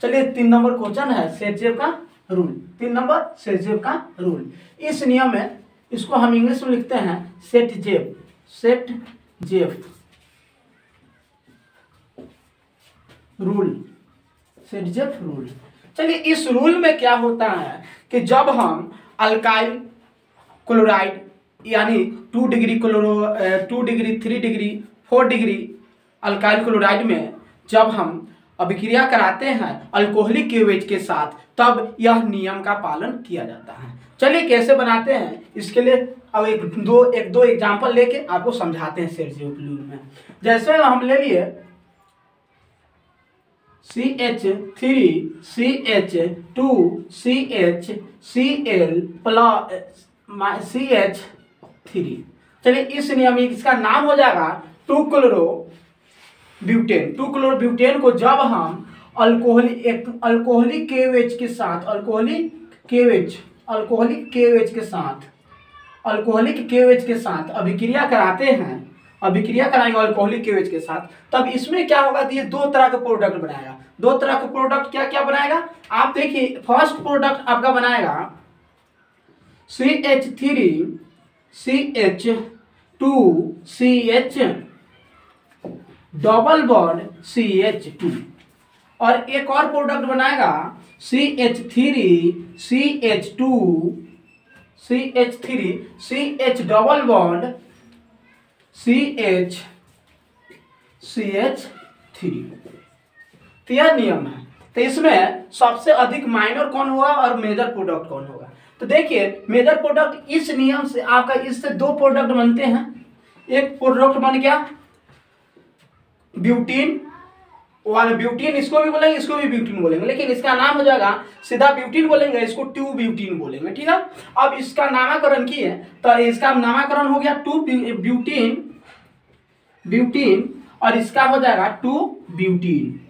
चलिए 3 number question है सेट-जेव का रूल। 3 नंबर सेट-जेव का रूल। इस नियम में इसको हम इंग्लिश में लिखते हैं सेट-जेव, सेट-जेव रूल, सेट-जेव रूल। चलिए इस रूल में क्या होता है कि जब हम अल्काइल क्लोराइड यानी 2 degree 2 degree 3 degree 4 degree alkyl chloride में जब हम अभिक्रिया कराते हैं अल्कोहलिक केवेज के साथ, तब यह नियम का पालन किया जाता है। चलिए कैसे बनाते हैं इसके लिए अब एक दो एग्जांपल लेके आपको समझाते हैं सेट-जेव रूल में। जैसे हम ले लिए CH3 CH2 CHCl plus CH3। चलिए इस नियम में इसका नाम हो जाएगा 2 क्लोरो ब्यूटेन। 2 क्लोरो ब्यूटेन को जब हम अल्कोहलिक केवेज के साथ अल्कोहलिक केवेज के साथ अभिक्रिया कराते हैं, अभिक्रिया कराएंगे अल्कोहलिक केवेज के साथ, तब इसमें क्या होगा, ये 2 तरह के प्रोडक्ट बनाएगा। 2 तरह के प्रोडक्ट क्या क्या बनाएगा आप देखिए। फर्स्ट प्रोडक्ट आपका बनाएगा CH3 CH2 CH double bond CH2, और एक और प्रोडक्ट बनाएगा CH3 CH double bond CH3। तो यह नियम है। तो इसमें सबसे अधिक माइनर कौन होगा और मेजर प्रोडक्ट कौन होगा। तो देखिए मेजर प्रोडक्ट इस नियम से आपका इससे 2 प्रोडक्ट बनते हैं। एक प्रोडक्ट बन गया ब्यूटीन, वाला ब्यूटीन इसको भी बोलेंगे, इसको भी ब्यूटीन बोलेंगे, लेकिन इसका नाम हो जाएगा सीधा ब्यूटीन बोलेंगे, इसको 2 ब्यूटीन बोलेंगे। ठीक है, अब इसका नामकरण किए तो इसका नामकरण हो गया 2 ब्यूटीन और इसका हो जाएगा 2 ब्यूटीन।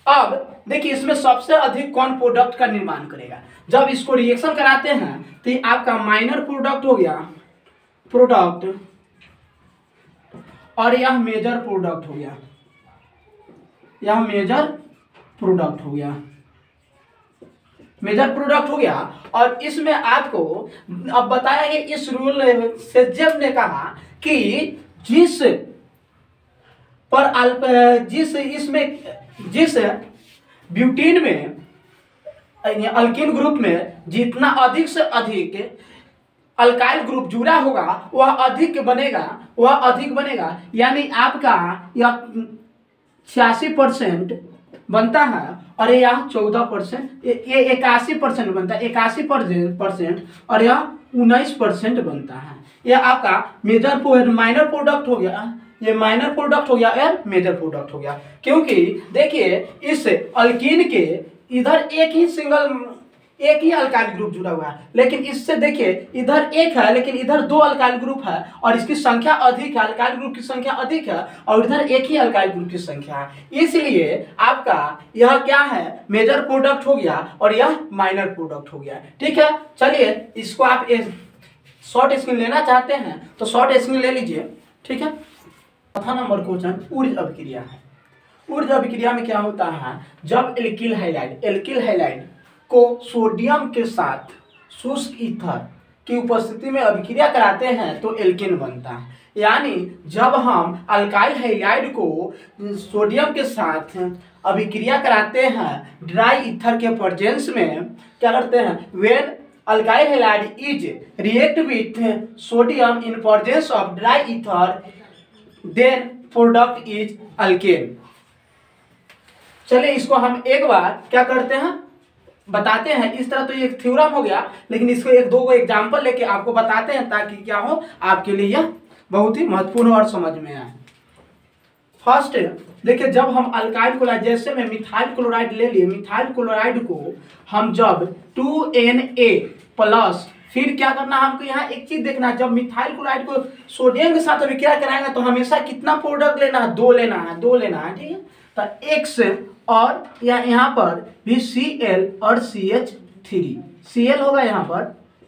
अब देखिए इसमें सबसे अधिक कौन प्रोडक्ट का निर्माण करेगा। जब इसको रिएक्शन कराते हैं तो ये आपका माइनर प्रोडक्ट हो गया प्रोडक्ट, और यह मेजर प्रोडक्ट हो गया, यह मेजर प्रोडक्ट हो गया, मेजर प्रोडक्ट हो गया। और इसमें आपको अब बताया कि इस रूल से जब ने कहा कि जिस ब्यूटीन में अल्कीन ग्रुप में जितना अधिक से अधिक अल्काइल ग्रुप जुड़ा होगा वह अधिक बनेगा, यानी आपका यह 86% बनता है और यह 14%, ये 81% बनता है, 81% और यह 19% बनता है। यह आपका माइनर प्रोडक्ट हो गया, ये माइनर प्रोडक्ट हो गया या मेजर प्रोडक्ट हो गया। क्योंकि देखिए इस अल्कीन के इधर एक ही अल्काइल ग्रुप जुड़ा हुआ है, लेकिन इससे देखिए इधर एक है लेकिन इधर 2 अल्काइल ग्रुप है और इसकी संख्या अधिक है, अल्काइल ग्रुप की संख्या अधिक है और इधर एक ही अल्काइल ग्रुप की संख्या है। इसलिए आपका यह क्या है, मेजर प्रोडक्ट हो गया और यह माइनर प्रोडक्ट हो गया। ठीक है, चलिए इसको आप शॉर्ट स्क्रीन लेना चाहते हैं तो शॉर्ट स्क्रीन ले लीजिए। ठीक है, चौथा नंबर क्वेश्चन ऊर्ज अभिक्रिया है। ऊर्ज अभिक्रिया में क्या होता है, जब एल्किल हैलाइड को सोडियम के साथ शुष्क ईथर की उपस्थिति में अभिक्रिया कराते हैं तो एल्केन बनता है। यानी जब हम अल्काइल हैलाइड को सोडियम के साथ अभिक्रिया कराते हैं ड्राई ईथर के प्रेजेंस में, क्या करते हैं, when alkyl halide is react with sodium in presence of dry ether then product is alkane. चलिए इसको हम एक बार क्या करते हैं बताते हैं। इस तरह तो ये एक थ्योरम हो गया, लेकिन इसको 1-2 एग्जांपल लेके आपको बताते हैं ताकि क्या हो आपके लिए यह बहुत ही महत्वपूर्ण और समझ में आए। फर्स्ट देखिए, जब हम अल्काइल क्लोराइड, जैसे में मिथाइल क्लोराइड ले लिए, मिथाइल क्लोराइड को हम जब 2Na प्लस, फिर क्या करना हमको यहाँ एक चीज देखना, जब मिथाइल क्लोराइड को सोडियम के साथ अभिक्रिया कराएंगे तो हमेशा कितना प्रोडक्ट लेना है, 2 लेना है। ठीक है, तो X और यहाँ पर भी Cl और CH3, Cl होगा यहाँ पर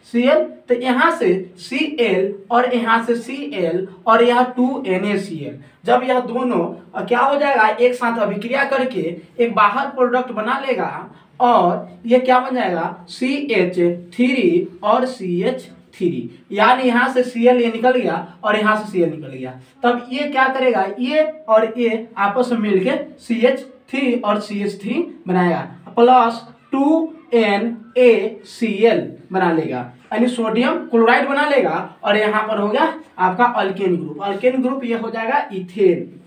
Cl, तो यहाँ से Cl और यहाँ से Cl और यहाँ 2NaCl, जब यह दोनों क्या हो जाएगा, एक साथ अभिक्रिया करके एक बाहर प्रोडक्ट बना लेगा और ये क्या बन जाएगा, CH3 और CH3, यानी यहाँ से Cl ये निकल गया और यहाँ से Cl निकल गया। तब ये क्या करेगा, ये और ये आपस में मिलके CH3 और CH3 बनाएगा प्लस 2NaCl बना लेगा, यानी सोडियम क्लोराइड बना लेगा और यहाँ पर हो गया आपका अल्केन ग्रुप। अल्केन ग्रुप ये हो जाएगा इथेन,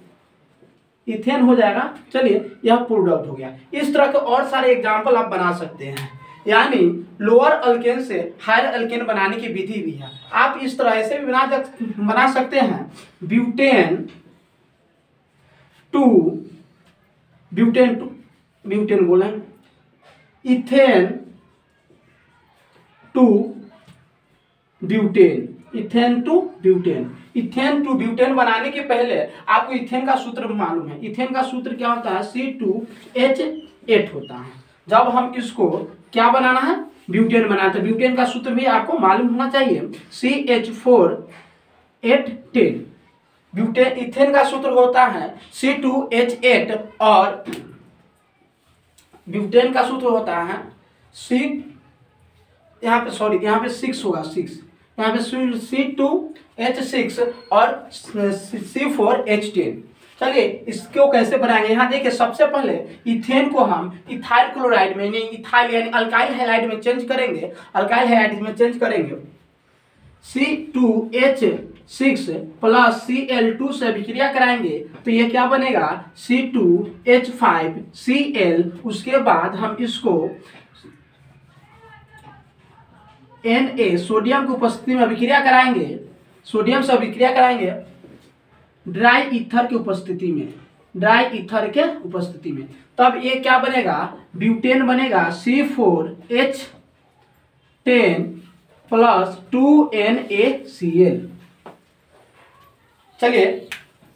इथेन हो जाएगा। चलिए यह प्रोडक्ट हो गया। इस तरह के और सारे एग्जाम्पल आप बना सकते हैं, यानी लोअर अल्केन से हायर अल्केन बनाने की विधि भी है। आप इस तरह ऐसे भी बना सकते हैं, ब्यूटेन बोले इथेन टू ब्यूटेन बनाने के पहले आपको इथेन का सूत्र मालूम है। इथेन का सूत्र क्या होता है, C2H8 होता है। जब हम इसको क्या बनाना है, ब्यूटेन बनाना है, तो ब्यूटेन का सूत्र भी आपको मालूम होना चाहिए, CH4H10। ब्यूटेन इथेन का सूत्र होता है C2H8 और ब्यूटेन का सूत्र होता है यहाँ पे 6 होगा, 6 यहाँ पे C2H6 और C4H10। चलिए इसको कैसे बनाएंगे, यहाँ देखिए सबसे पहले इथेन को हम इथाइल क्लोराइड में इथाइल यानी अल्काइल हैलाइड में चेंज करेंगे, C2H6 प्लस Cl2 से अभिक्रिया कराएंगे तो ये क्या बनेगा, C2H5Cl। उसके बाद हम इसको Na सोडियम की उपस्थिति में अभिक्रिया कराएंगे, सोडियम से अभिक्रिया कराएंगे ड्राई ईथर की उपस्थिति में, तब ये क्या बनेगा, ब्यूटेन बनेगा C4H10 प्लस 2NaCl। चलिए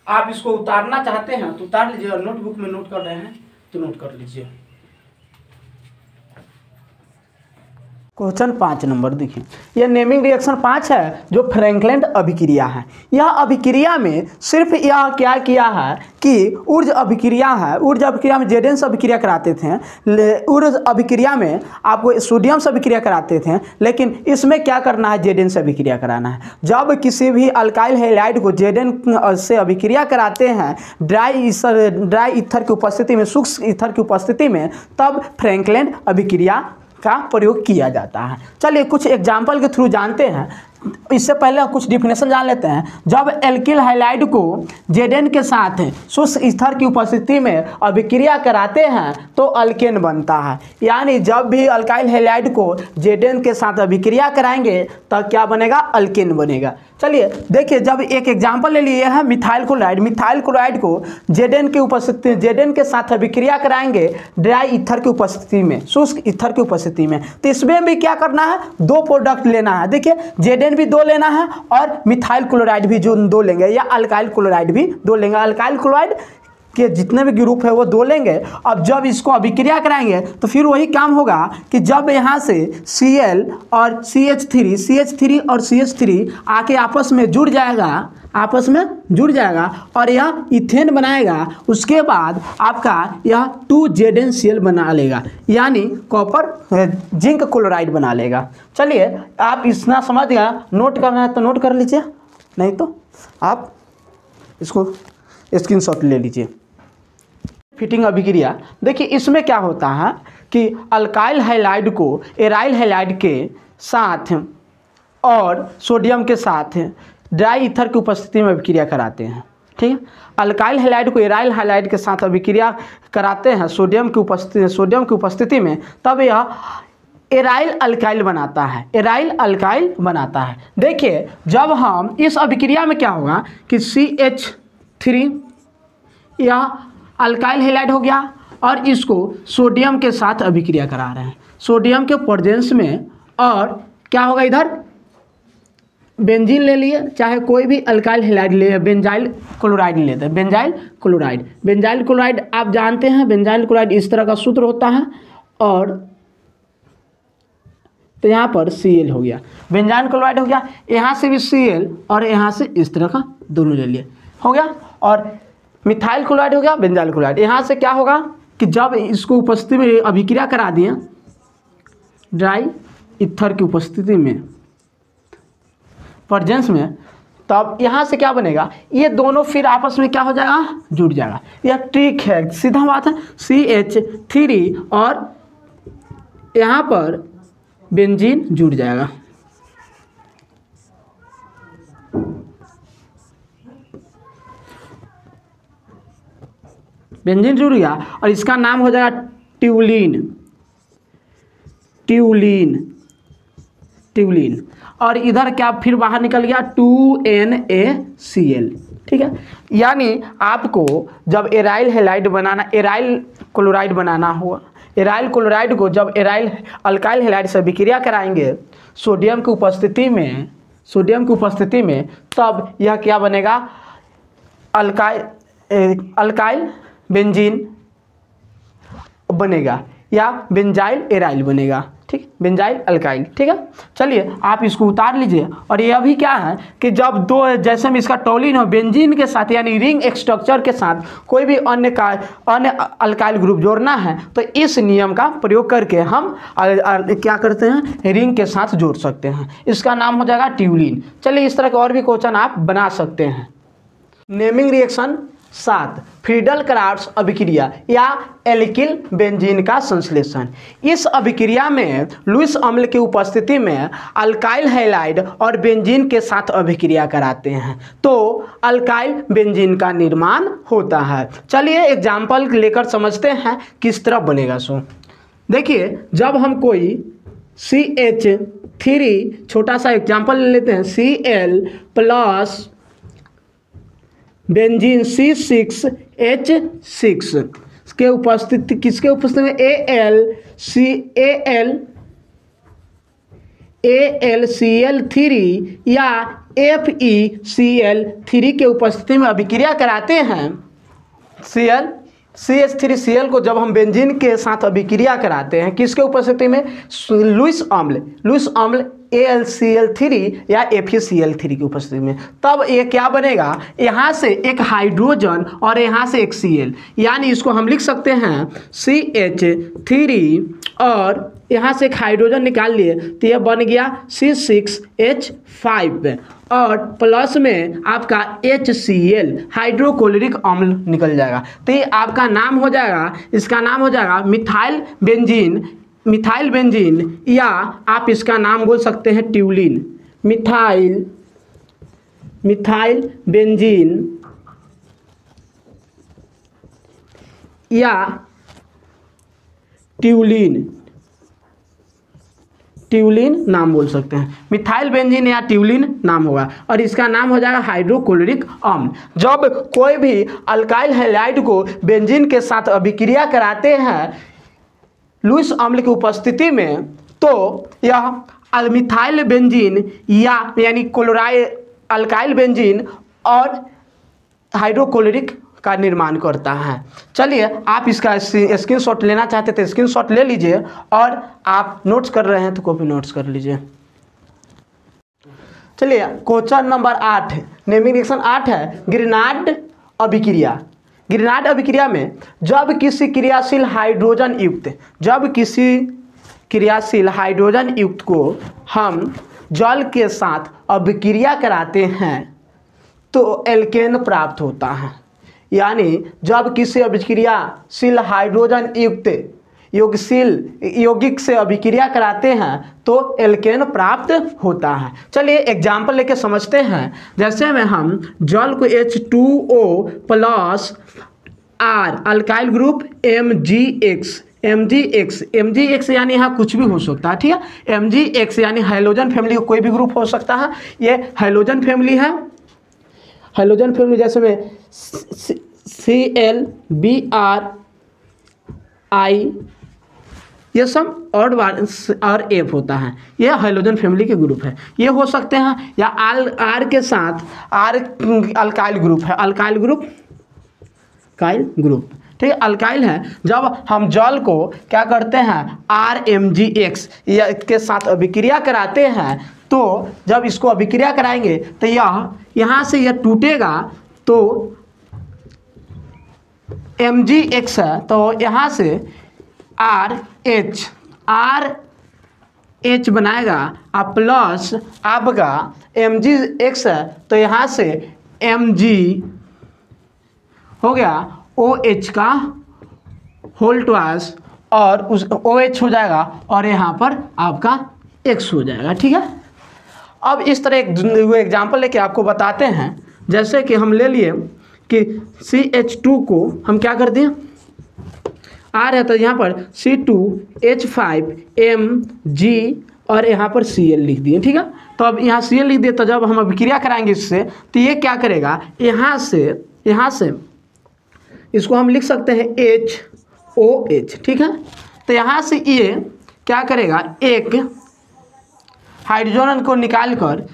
आप इसको उतारना चाहते हैं तो उतार लीजिए, और नोटबुक में नोट कर रहे हैं तो नोट कर लीजिए। क्वेश्चन 5 नंबर देखिए, यह नेमिंग रिएक्शन 5 है जो फ्रैंकलैंड अभिक्रिया है। यह अभिक्रिया में सिर्फ यह क्या किया है कि ऊर्ज अभिक्रिया है, ऊर्ज अभिक्रिया में जेडेन से अभिक्रिया कराते थे, ऊर्ज अभिक्रिया में आपको सोडियम से अभिक्रिया कराते थे, लेकिन इसमें क्या करना है, जेडेन से अभिक्रिया कराना है। जब किसी भी अल्काइल हैलाइड को जेडेन से अभिक्रिया कराते हैं ड्राई ईथर की उपस्थिति में, शुष्क ईथर की उपस्थिति में, तब फ्रैंकलैंड अभिक्रिया का प्रयोग किया जाता है। चलिए कुछ एग्जाम्पल के थ्रू जानते हैं। इससे पहले कुछ डिफिनेशन जान लेते हैं। जब एल्किल हैलाइड को जेडेन के साथ शुष्क ईथर की उपस्थिति में अभिक्रिया कराते हैं तो अल्केन बनता है, यानी जब भी अल्काइल हैलाइड को जेडेन के साथ अभिक्रिया कराएंगे तब क्या बनेगा, अल्केन बनेगा। चलिए देखिए, जब एक एग्जाम्पल ले लिए है मिथाइल क्लोराइड को जेडेन के साथ अभिक्रिया कराएंगे ड्राई ईथर की उपस्थिति में, शुष्क ईथर की उपस्थिति में, तो इसमें भी क्या करना है, 2 प्रोडक्ट लेना है। देखिए जेडेन भी 2 लेना है और मिथाइल क्लोराइड भी जो 2 लेंगे, या अल्काइल क्लोराइड भी 2 लेंगे। अल्काइल क्लोराइड के जितने भी ग्रुप है वो 2 लेंगे। अब जब इसको अभिक्रिया कराएंगे तो फिर वही काम होगा कि जब यहाँ से Cl और CH3 और CH3 आके आपस में जुड़ जाएगा और यह इथेन बनाएगा। उसके बाद आपका यह 2ZnCl बना लेगा, यानी कॉपर जिंक क्लोराइड बना लेगा। चलिए आप इतना समझ गया, नोट करना है तो नोट कर लीजिए, नहीं तो आप इसको स्क्रीनशॉट ले लीजिए। फिटिंग अभिक्रिया देखिए, इसमें क्या होता है कि अल्काइल हैलाइड को एराइल हैलाइड के साथ और सोडियम के साथ ड्राई ईथर की उपस्थिति में अभिक्रिया कराते हैं। ठीक है, अल्काइल हैलाइड को एराइल हैलाइड के साथ अभिक्रिया कराते हैं सोडियम की उपस्थिति में, तब यह एराइल अल्काइल बनाता है। देखिए जब हम इस अभिक्रिया में क्या होगा कि CH3 यह अल्काइल हैलाइड हो गया और इसको सोडियम के साथ अभिक्रिया करा रहे हैं, सोडियम के प्रेजेंस में, और क्या होगा, इधर बेंजीन ले लिए, चाहे कोई भी अल्काइल हैलाइड ले, बेंजाइल क्लोराइड लेते हैं, बेंजाइल क्लोराइड आप जानते हैं, बेंजाइल क्लोराइड इस तरह का सूत्र होता है और तो यहाँ पर Cl हो गया, बेंजाइल क्लोराइड हो गया, यहाँ से भी Cl और यहाँ से इस तरह का दोनों ले लिए, हो गया। और मिथाइल क्लोराइड हो गया, बेंजाइल क्लोराइड। यहाँ से क्या होगा कि जब इसको उपस्थिति में अभिक्रिया करा दिए ड्राई ईथर की उपस्थिति में, प्रेजेंस में, तब यहाँ से क्या बनेगा, ये दोनों फिर आपस में क्या हो जाएगा, जुड़ जाएगा। यह ट्रिक है, सीधा बात है। CH3 और यहाँ पर बेंजीन जुड़ जाएगा। बेंजीन जुड़ गया और इसका नाम हो जाएगा ट्यूलिन। और इधर क्या फिर बाहर निकल गया 2NaCl, ठीक है। यानी आपको जब एराइल हैलाइड बनाना, एराइल क्लोराइड बनाना हुआ, एराइल क्लोराइड को जब एराइल अल्काइल हैलाइड से विक्रिया कराएंगे सोडियम की उपस्थिति में, तब यह क्या बनेगा, अल्काइल बेंजीन बनेगा या बेंजाइल एराइल बनेगा, ठीक, बेंजाइल अल्काइल, ठीक है। चलिए आप इसको उतार लीजिए। और ये अभी क्या है कि जब दो, जैसे में इसका टोलिन हो बेंजीन के साथ यानी रिंग स्ट्रक्चर के साथ कोई भी अन्य अल्काइल ग्रुप जोड़ना है तो इस नियम का प्रयोग करके हम क्या करते हैं, रिंग के साथ जोड़ सकते हैं। इसका नाम हो जाएगा ट्यूलिन। चलिए इस तरह के और भी क्वेश्चन आप बना सकते हैं। नेमिंग रिएक्शन 7, फ्रीडल क्राफ्ट्स अभिक्रिया या एल्किल बेंजीन का संश्लेषण। इस अभिक्रिया में लुईस अम्ल की उपस्थिति में अल्काइल हैलाइड और बेंजीन के साथ अभिक्रिया कराते हैं तो अल्काइल बेंजीन का निर्माण होता है। चलिए एग्जाम्पल लेकर समझते हैं किस तरह बनेगा। सो देखिए, जब हम कोई CH3 छोटा सा एग्जाम्पल ले लेते हैं, Cl प्लस बेंजीन C6H6 के उपस्थिति, किसके उपस्थिति में, AlCl3 या FeCl3 के उपस्थिति में अभिक्रिया कराते हैं। CH3Cl को जब हम बेंजीन के साथ अभिक्रिया कराते हैं किसके उपस्थिति में, लुईस अम्ल AlCl3 या FeCl3 की उपस्थिति में, तब ये क्या बनेगा, यहाँ से एक हाइड्रोजन और यहाँ से एक Cl, यानी इसको हम लिख सकते हैं CH3 और यहाँ से एक हाइड्रोजन निकाल लिए तो यह बन गया C6H5 और प्लस में आपका HCl हाइड्रोक्लोरिक अम्ल निकल जाएगा। तो ये आपका नाम हो जाएगा, इसका नाम हो जाएगा मिथाइल बेंजीन या आप इसका नाम बोल सकते हैं ट्यूलिन। मिथाइल बेंजीन या ट्यूलिन नाम बोल सकते हैं। मिथाइल बेंजीन या ट्यूलिन नाम होगा और इसका नाम हो जाएगा हाइड्रोक्लोरिक अम्ल। जब कोई भी अल्काइल हैलाइड को बेंजीन के साथ अभिक्रिया कराते हैं लुईस अम्ल की उपस्थिति में तो यह मिथाइल बेंजीन यानी क्लोराइड अल्काइल बेंजीन और हाइड्रोक्लोरिक का निर्माण करता है। चलिए आप इसका स्क्रीनशॉट लेना चाहते थे स्क्रीनशॉट ले लीजिए और आप नोट्स कर रहे हैं तो कॉपी नोट्स कर लीजिए। चलिए क्वेश्चन नंबर 8 नेमिंग रिएक्शन 8 है ग्रेनाड अभिक्रिया। ग्रेनाड अभिक्रिया में जब किसी क्रियाशील हाइड्रोजन युक्त को हम जल के साथ अभिक्रिया कराते हैं तो एल्केन प्राप्त होता है। यानी जब किसी अभिक्रियाशील हाइड्रोजन युक्त यौगिक से अभिक्रिया कराते हैं तो एल्केन प्राप्त होता है। चलिए एग्जाम्पल लेके समझते हैं। जैसे में हम जल को H2O plus R alkyl group MgX यानी यहाँ कुछ भी हो सकता है, ठीक है। MgX यानी हाइड्रोजन फैमिली का कोई भी ग्रुप हो सकता है। ये हाइड्रोजन फैमिली है, हाइड्रोजन फैमिली जैसे में Cl Br ये सब और F होता है, ये हाइड्रोजन फैमिली के ग्रुप है। ये हो सकते हैं या R के साथ R अल्काइल ग्रुप है, अल्काइल ग्रुप ठीक है, अल्काइल है। जब हम जल को क्या करते हैं RMgX के साथ अभिक्रिया कराते हैं, तो जब इसको अभिक्रिया कराएंगे तो यह यहाँ से यह टूटेगा तो Mgx है, तो यहाँ से RH बनाएगा और प्लस आपका Mgx है, तो यहाँ से Mg हो गया OH का होल ट्वाइस और उस OH हो जाएगा और यहाँ पर आपका X हो जाएगा। ठीक है, अब इस तरह एक एग्जाम्पल लेके आपको बताते हैं। जैसे कि हम ले लिए कि CH2 को हम क्या कर दिए, R है तो यहाँ पर C2H5Mg और यहाँ पर Cl लिख दिए। ठीक है, तो अब यहाँ Cl लिख दिए, तो जब हम अभिक्रिया कराएंगे इससे तो ये क्या करेगा, यहाँ से इसको हम लिख सकते हैं HOH। ठीक है, तो यहाँ से ये क्या करेगा, एक हाइड्रोजन को निकाल कर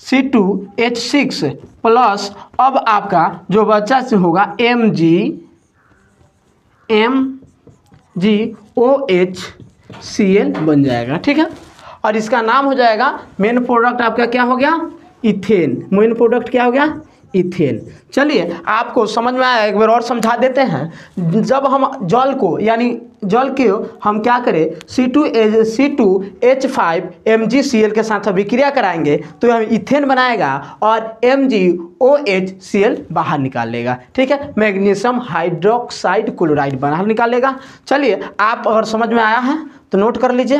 C2H6 प्लस अब आपका जो बच्चा से होगा MgOHCl बन जाएगा। ठीक है, और इसका नाम हो जाएगा, मेन प्रोडक्ट आपका क्या हो गया, इथेन। मेन प्रोडक्ट क्या हो गया, इथेन। चलिए आपको समझ में आया, एक बार और समझा देते हैं। जब हम जल को यानी जल के हम क्या करें C2H5MgCl के साथ अभिक्रिया कराएंगे तो हम इथेन बनाएगा और MgOHCl बाहर निकाल लेगा। ठीक है, मैग्नीशियम हाइड्रोक्साइड क्लोराइड बाहर निकालेगा। चलिए आप अगर समझ में आया है तो नोट कर लीजिए।